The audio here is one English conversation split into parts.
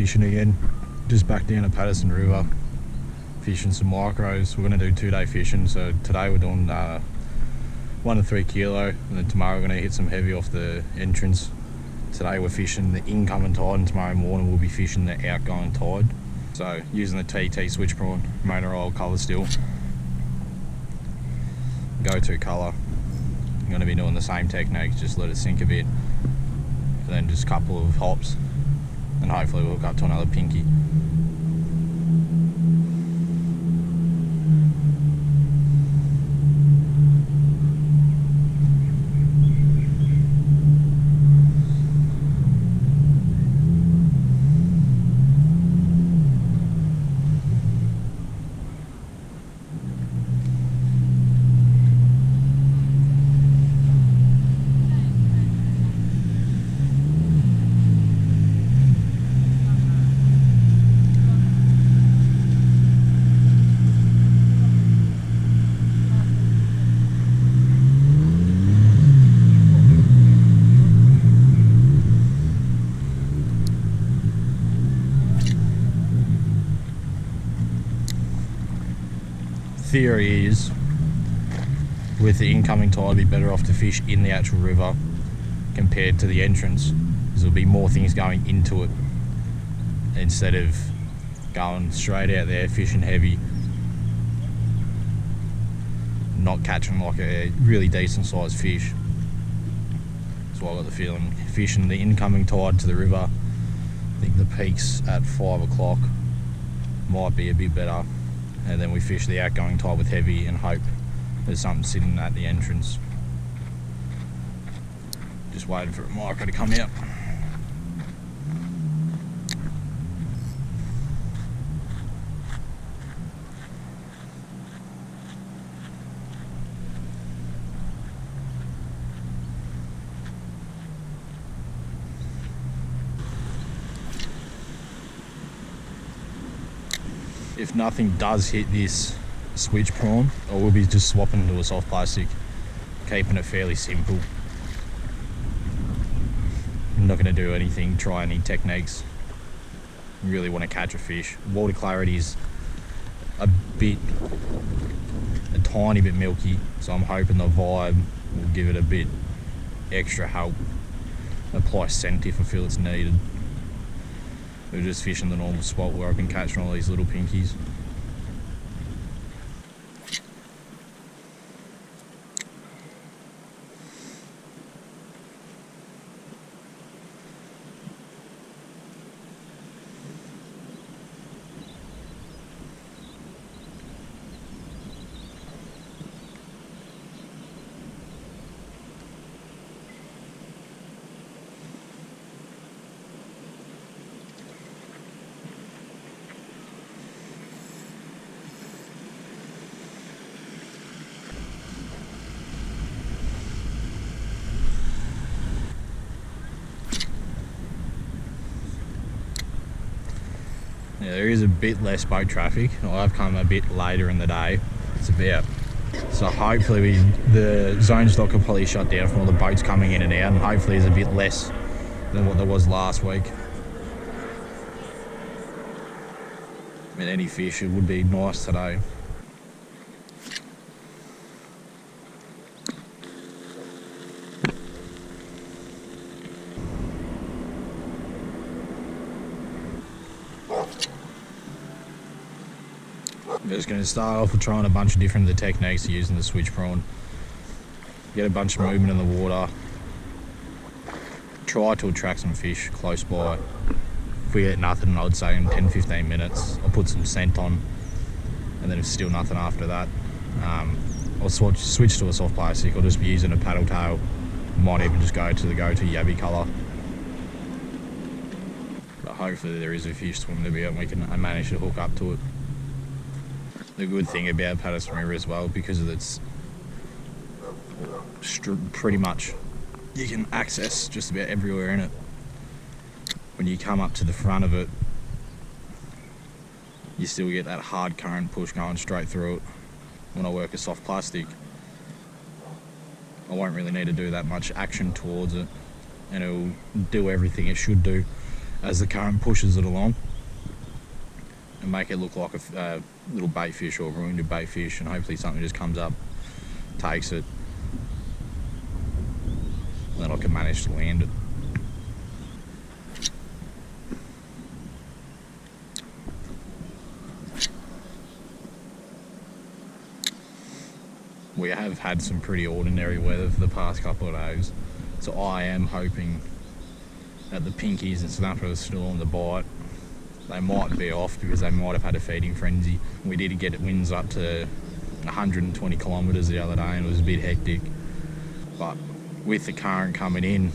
fishing again, just back down to Patterson River, fishing some micros. We're going to do 2-day fishing, so today we're doing 1 to 3 kilo, and then tomorrow we're going to hit some heavy off the entrance. Today we're fishing the incoming tide, and tomorrow morning we'll be fishing the outgoing tide. So using the TT switch prawn, motor oil colour still. Go-to colour. I'm going to be doing the same technique, just let it sink a bit, and then just a couple of hops, and hopefully we'll hook up to another pinky. Theory is, with the incoming tide, it'd be better off to fish in the actual river compared to the entrance, because there'll be more things going into it instead of going straight out there fishing heavy, not catching like a really decent sized fish. That's why I got the feeling fishing the incoming tide to the river, I think the peak's at 5 o'clock, might be a bit better. And then we fish the outgoing tide with heavy and hope there's something sitting at the entrance. Just waiting for a micro to come out. If nothing does hit this switch prawn, I will be just swapping to a soft plastic, keeping it fairly simple. I'm not going to do anything, try any techniques. I really want to catch a fish. Water clarity is a tiny bit milky, so I'm hoping the vibe will give it a bit extra help. Apply scent if I feel it's needed. We're just fishing the normal spot where I've been catching all these little pinkies. Yeah, there is a bit less boat traffic. I've come a bit later in the day. So hopefully the zone's not completely shut down from all the boats coming in and out, and hopefully there's a bit less than what there was last week. I mean, any fish, it would be nice today. I'm just going to start off with trying a bunch of different techniques using the switch prawn. Get a bunch of movement in the water. Try to attract some fish close by. If we get nothing, I would say in 10-15 minutes, I'll put some scent on, and then if still nothing after that, I'll switch to a soft plastic. I'll just be using a paddle tail. Might even just go to the go-to yabby colour. But hopefully there is a fish swimming about and we can manage to hook up to it. The good thing about Patterson River as well, because of its pretty much, you can access just about everywhere in it. When you come up to the front of it, you still get that hard current push going straight through it. When I work a soft plastic, I won't really need to do that much action towards it, and it'll do everything it should do as the current pushes it along, and make it look like a little bait fish or a wounded bait fish, and hopefully something just comes up, takes it, and then I can manage to land it. We have had some pretty ordinary weather for the past couple of days, so I am hoping that the pinkies and snapper are still on the bite. They might be off because they might have had a feeding frenzy. We did get winds up to 120 kilometres the other day and it was a bit hectic, but with the current coming in,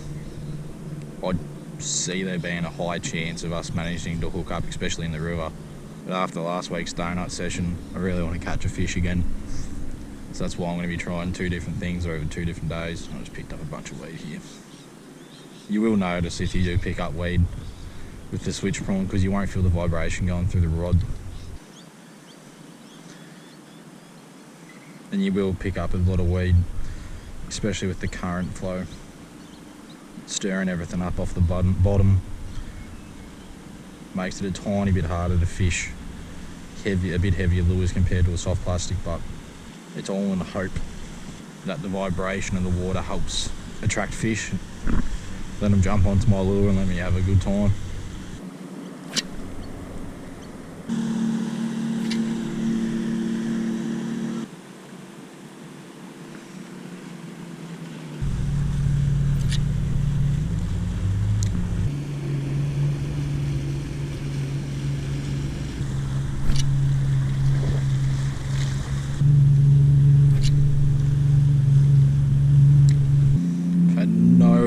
I'd see there being a high chance of us managing to hook up, especially in the river. But after last week's donut session, I really want to catch a fish again. So that's why I'm going to be trying 2 different things over 2 different days. I just picked up a bunch of weed here. You will notice if you do pick up weed with the switch prawn because you won't feel the vibration going through the rod. And you will pick up a lot of weed, especially with the current flow. Stirring everything up off the bottom makes it a tiny bit harder to fish a bit heavier lures compared to a soft plastic, but it's all in the hope that the vibration of the water helps attract fish. Let them jump onto my lure and let me have a good time.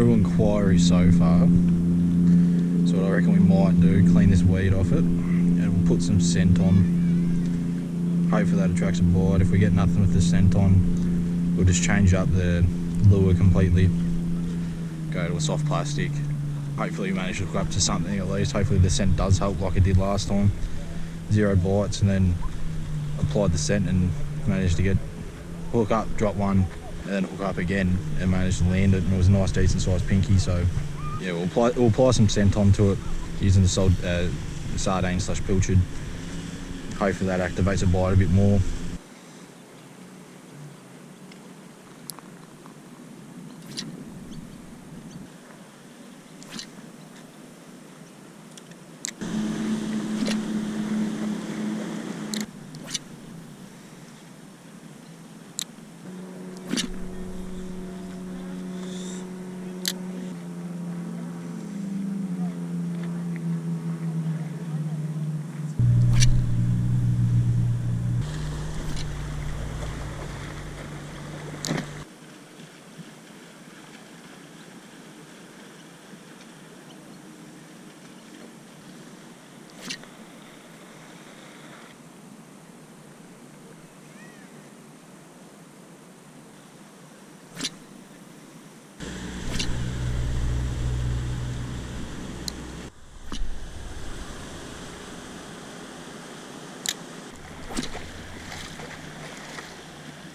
Inquiry so far, so what I reckon we might do, clean this weed off it and we'll put some scent on. Hopefully that attracts a bite. If we get nothing with the scent on, we'll just change up the lure completely, go to a soft plastic. Hopefully we manage to hook up to something at least. Hopefully the scent does help like it did last time. 0 bites, and then applied the scent and managed to get hook up, drop one, and then hook up again and managed to land it, and it was a nice decent sized pinky. So yeah, we'll apply some scent onto it using the sardine / pilchard. Hopefully that activates a bite a bit more.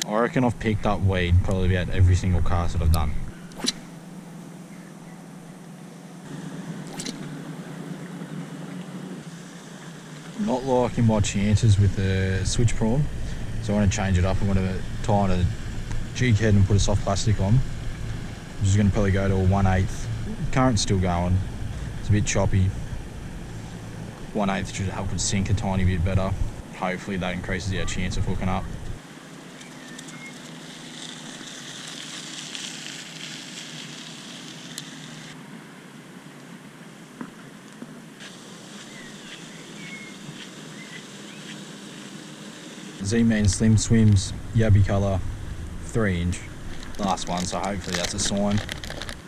I reckon I've picked up weed probably about every single cast that I've done. Not liking my chances with the switch prawn, so I want to change it up. I'm going to tie on a jig head and put a soft plastic on. I'm just going to probably go to a 1/8. Current's still going, it's a bit choppy. 1/8 should help it sink a tiny bit better. Hopefully that increases our chance of hooking up. Z-Man Slim Swims, Yabby colour, 3-inch. Last one, so hopefully that's a sign.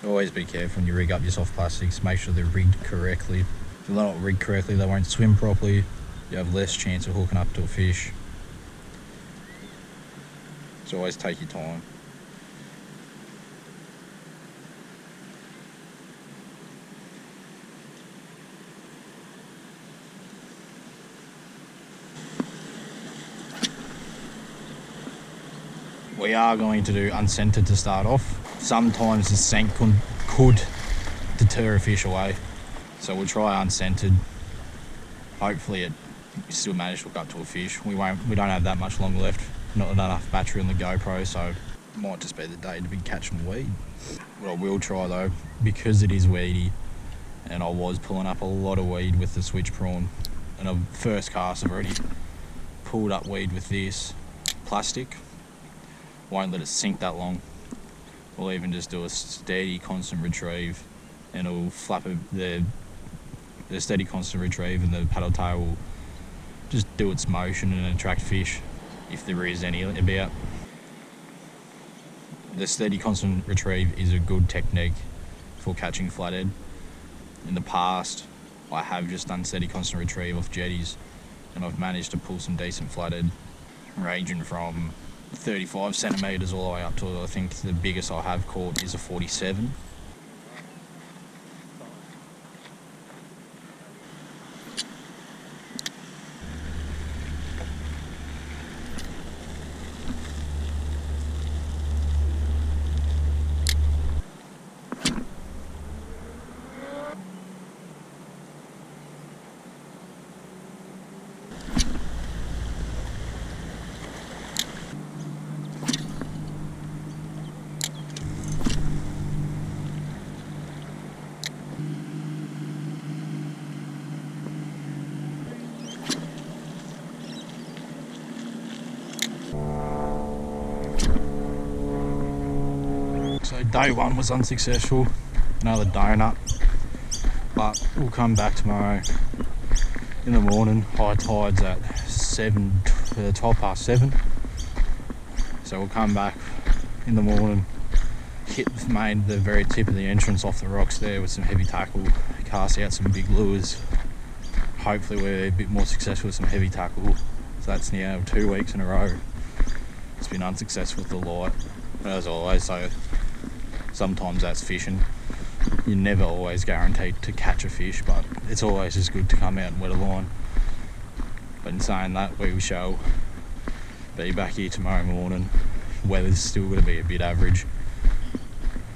Always be careful when you rig up your soft plastics, make sure they're rigged correctly. If they're not rigged correctly, they won't swim properly. You have less chance of hooking up to a fish. So always take your time. We are going to do unscented to start off. Sometimes the scent could deter a fish away. So we'll try unscented. Hopefully it still manage to hook up to a fish. We don't have that much long left, not enough battery on the GoPro, so it might just be the day to be catching weed. What I will try though, because it is weedy, and I was pulling up a lot of weed with the switch prawn, and a first cast I've already pulled up weed with this plastic. Won't let it sink that long. We'll even just do a steady constant retrieve, and it'll flap the steady constant retrieve, and the paddle tail will just do its motion and attract fish if there is any about. The steady constant retrieve is a good technique for catching flathead. In the past I have just done steady constant retrieve off jetties, and I've managed to pull some decent flathead, ranging from 35 centimetres all the way up to, I think the biggest I have caught is a 47. So day one was unsuccessful, another donut, but we'll come back tomorrow in the morning. High tide's at 12:30. So we'll come back in the morning, hit the very tip of the entrance off the rocks there with some heavy tackle, cast out some big lures. Hopefully we're a bit more successful with some heavy tackle. So that's now 2 weeks in a row. It's been unsuccessful with the light, as always, so sometimes that's fishing. You're never always guaranteed to catch a fish, but it's always just good to come out and wet a line. But in saying that, we shall be back here tomorrow morning. Weather's still going to be a bit average,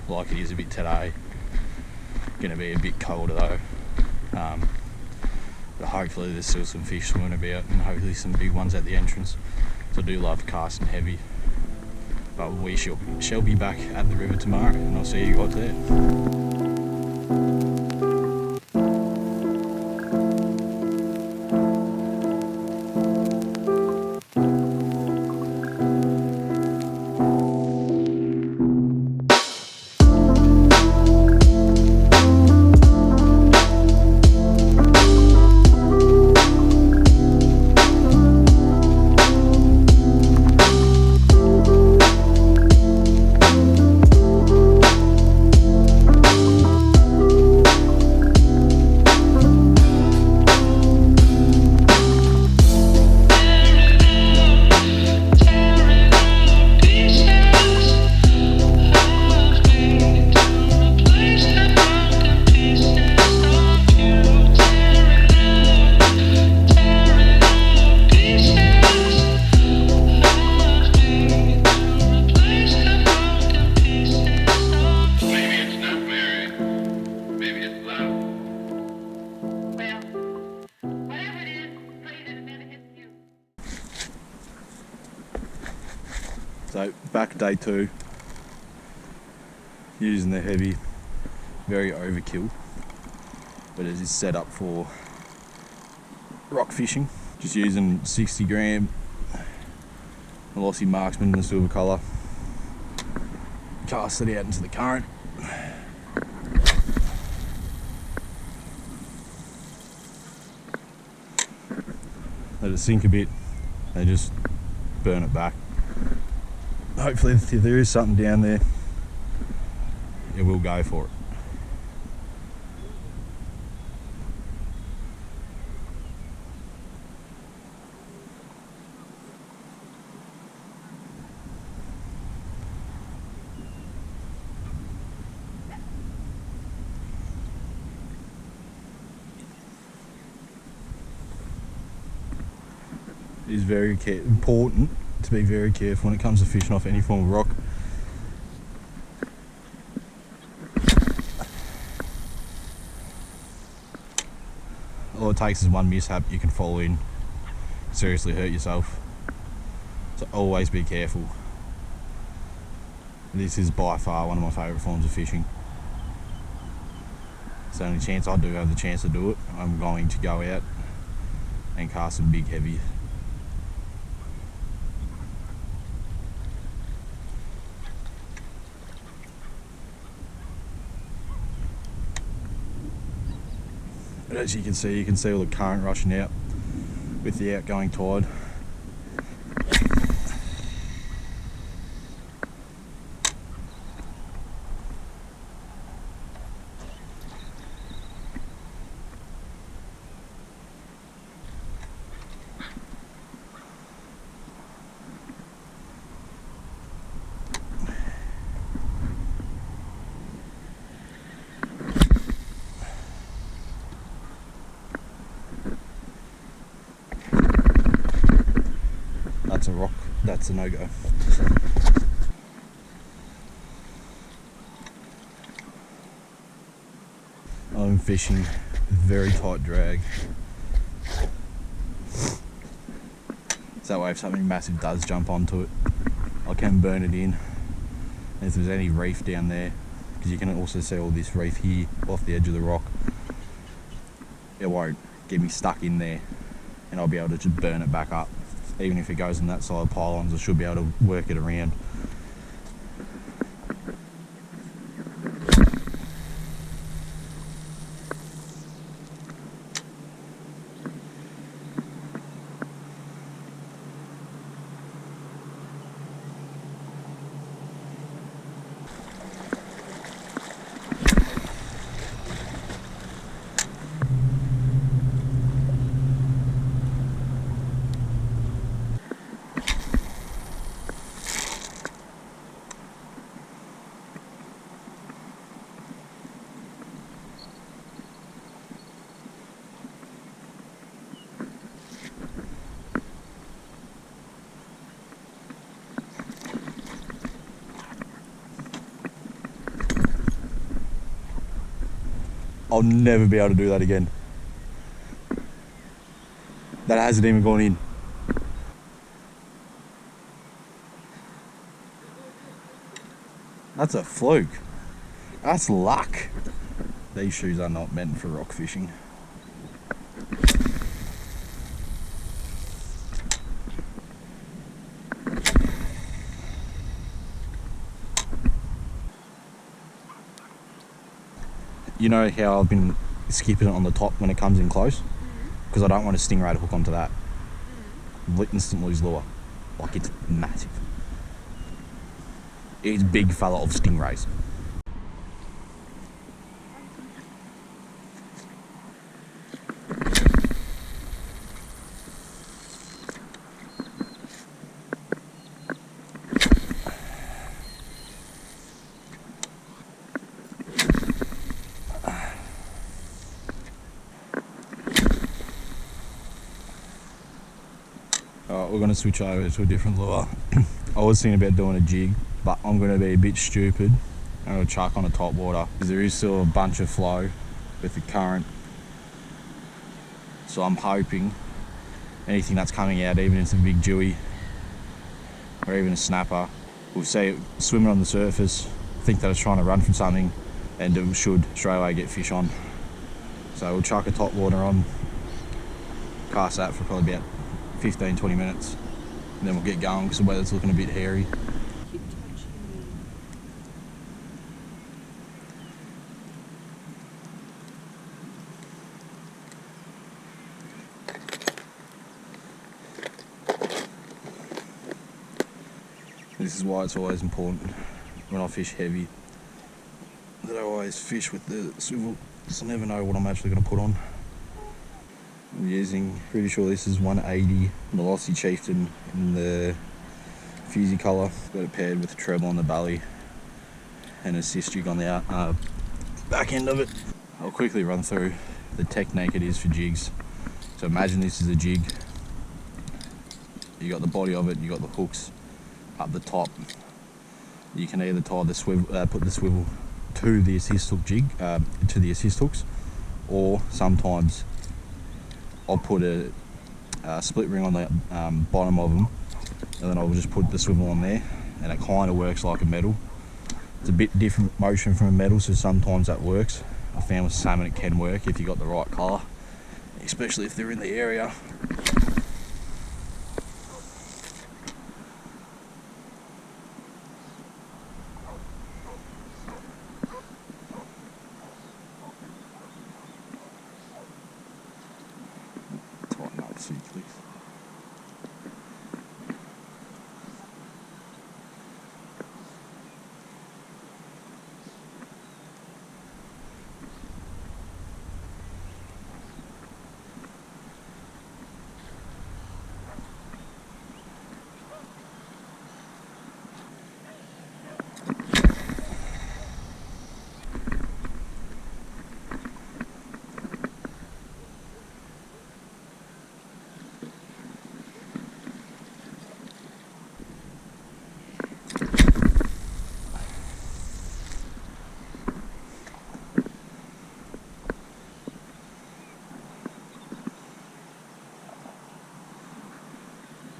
like it is a bit today. Going to be a bit colder though. But hopefully there's still some fish swimming about, and hopefully some big ones at the entrance. So I do love casting heavy. But we shall be back at the river tomorrow, and I'll see you guys there. So back day 2, using the heavy, very overkill, but it is set up for rock fishing. Just using 60 gram Velocity Marksman in the silver colour. Cast it out into the current. Let it sink a bit and just burn it back. Hopefully if there is something down there, it will go for it. It is very important to be very careful when it comes to fishing off any form of rock. it takes is one mishap, you can fall in, seriously hurt yourself. So always be careful. This is by far one of my favourite forms of fishing. It's the only chance I do have the chance to do it. I'm going to go out and cast some big heavy. But as you can see all the current rushing out with the outgoing tide. That's a rock, that's a no-go. I'm fishing with very tight drag. So that way if something massive does jump onto it, I can burn it in. And if there's any reef down there, because you can also see all this reef here off the edge of the rock, it won't get me stuck in there and I'll be able to just burn it back up. Even if it goes on that side of pylons, I should be able to work it around. I'll never be able to do that again. That hasn't even gone in. That's a fluke. That's luck. These shoes are not meant for rock fishing. You know how I've been skipping it on the top when it comes in close? Because I don't want a stingray to hook onto that. Instant lose lure. Like, it's massive. It's big fella of stingrays. Alright, we're going to switch over to a different lure. I was thinking about doing a jig, but I'm going to be a bit stupid. I'm going to chuck on a top water because there is still a bunch of flow with the current. So I'm hoping anything that's coming out, even if it's a big dewy or even a snapper, we'll see it swimming on the surface, think that it's trying to run from something, and it should straight away get fish on. So we'll chuck a top water on, cast that for probably about 15-20 minutes, and then we'll get going because the weather's looking a bit hairy. This is why it's always important when I fish heavy that I always fish with the swivel, so I never know what I'm actually going to put on. I'm using, pretty sure this is 180 Molossi Chieftain in the fusey colour. Got it paired with a treble on the belly and a assist jig on the back end of it. I'll quickly run through the technique it is for jigs. So imagine this is a jig. You got the body of it, you got the hooks up the top. You can either tie the swivel, put the swivel to the assist hook jig, to the assist hooks, or sometimes I'll put a split ring on the bottom of them, and then I'll just put the swivel on there, and it kind of works like a metal. It's a bit different motion from a metal, so sometimes that works. I found with salmon it can work if you got the right colour, especially if they're in the area. Tighten up so you please.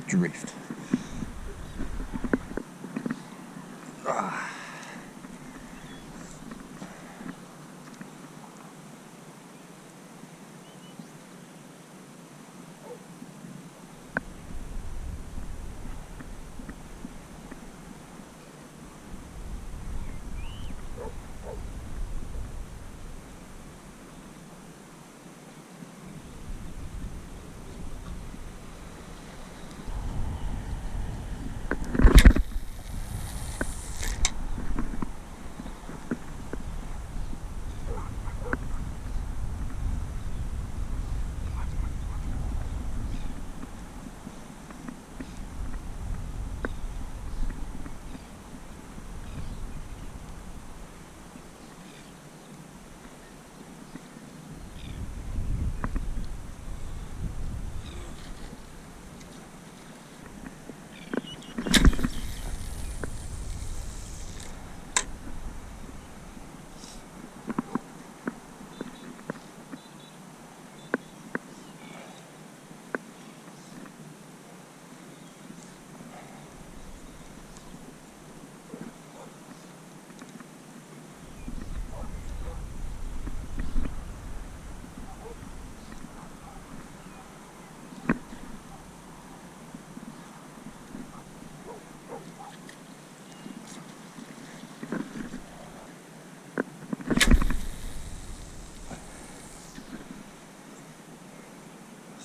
Drift.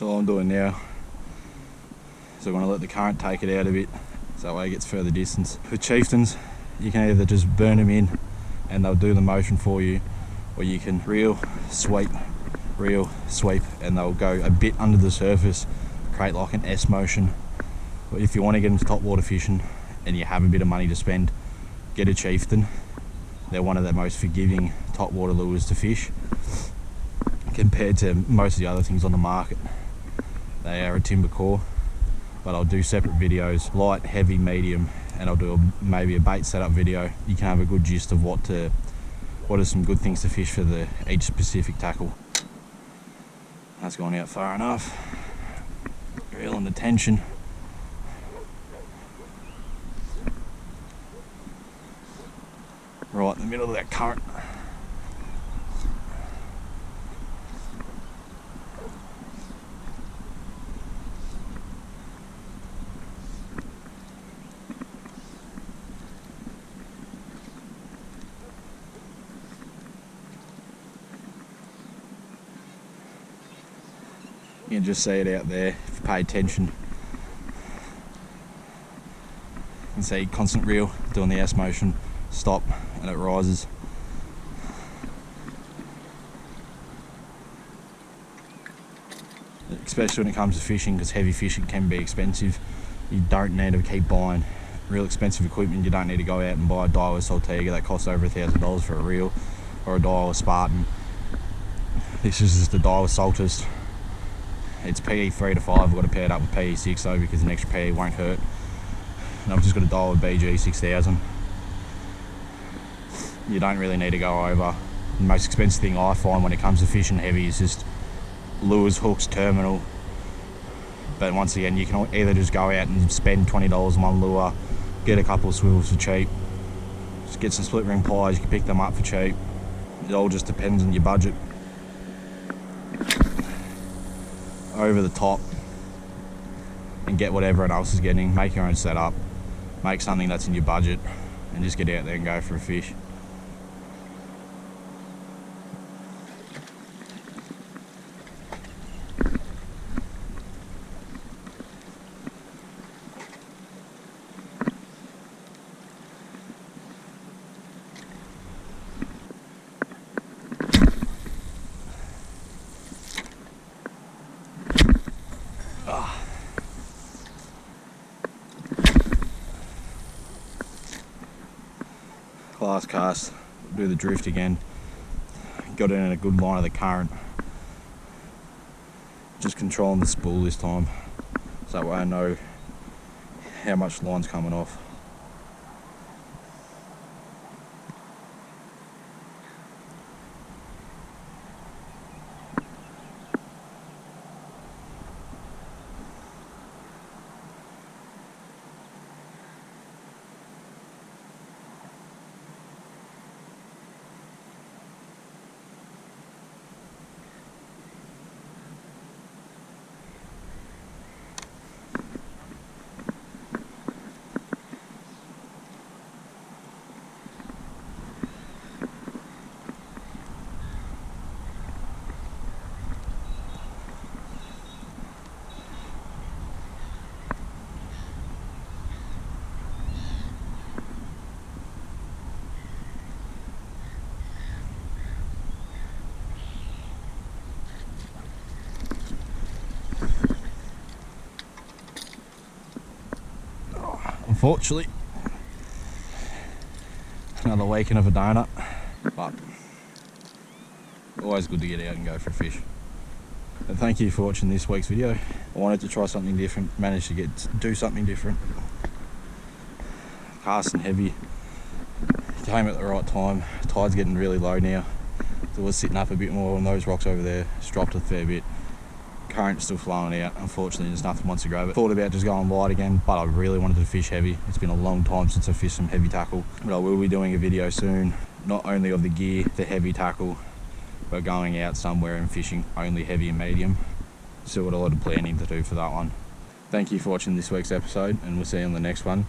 So all I'm doing now is I'm going to let the current take it out a bit, so that way it gets further distance. For chieftains, you can either just burn them in and they'll do the motion for you, or you can reel, sweep, and they'll go a bit under the surface, create like an S motion. But if you want to get into topwater fishing and you have a bit of money to spend, get a chieftain. They're one of the most forgiving topwater lures to fish compared to most of the other things on the market. They are a timber core, but I'll do separate videos, light, heavy, medium, and I'll do maybe a bait setup video. You can have a good gist of what are some good things to fish for each specific tackle. That's gone out far enough. Reeling the tension. Right in the middle of that current. You can just see it out there if you pay attention. You can see constant reel doing the S motion, stop, and it rises. Especially when it comes to fishing, because heavy fishing can be expensive. You don't need to keep buying real expensive equipment. You don't need to go out and buy a Daiwa Saltiga that costs over $1,000 for a reel, or a Daiwa Spartan. This is just the Daiwa Saltist. It's PE 3 to 5. I've got to pair it up with PE 6 though, because an extra PE won't hurt. And I've just got a Daiwa BG 6000. You don't really need to go over. The most expensive thing I find when it comes to fishing heavy is just lures, hooks, terminal. But once again, you can either just go out and spend $20 on one lure, get a couple of swivels for cheap, just get some split ring pliers, you can pick them up for cheap. It all just depends on your budget. Over the top and get what everyone else is getting, make your own setup, make something that's in your budget, and just get out there and go for a fish. Last cast, do the drift again. Got in a good line of the current. Just controlling the spool this time, so that way I know how much line's coming off. Unfortunately, another waking of a donut, but always good to get out and go for a fish. And thank you for watching this week's video. I wanted to try something different, managed to do something different. Casting heavy, came at the right time. Tide's getting really low now. It was sitting up a bit more on those rocks over there. It's dropped a fair bit. Current's still flowing out. Unfortunately, there's nothing wants to grab it. Thought about just going wide again, but I really wanted to fish heavy. It's been a long time since I fished some heavy tackle, but I will be doing a video soon, not only of the gear, the heavy tackle, but going out somewhere and fishing only heavy and medium. Still got a lot of planning to do for that one. Thank you for watching this week's episode, and we'll see you on the next one.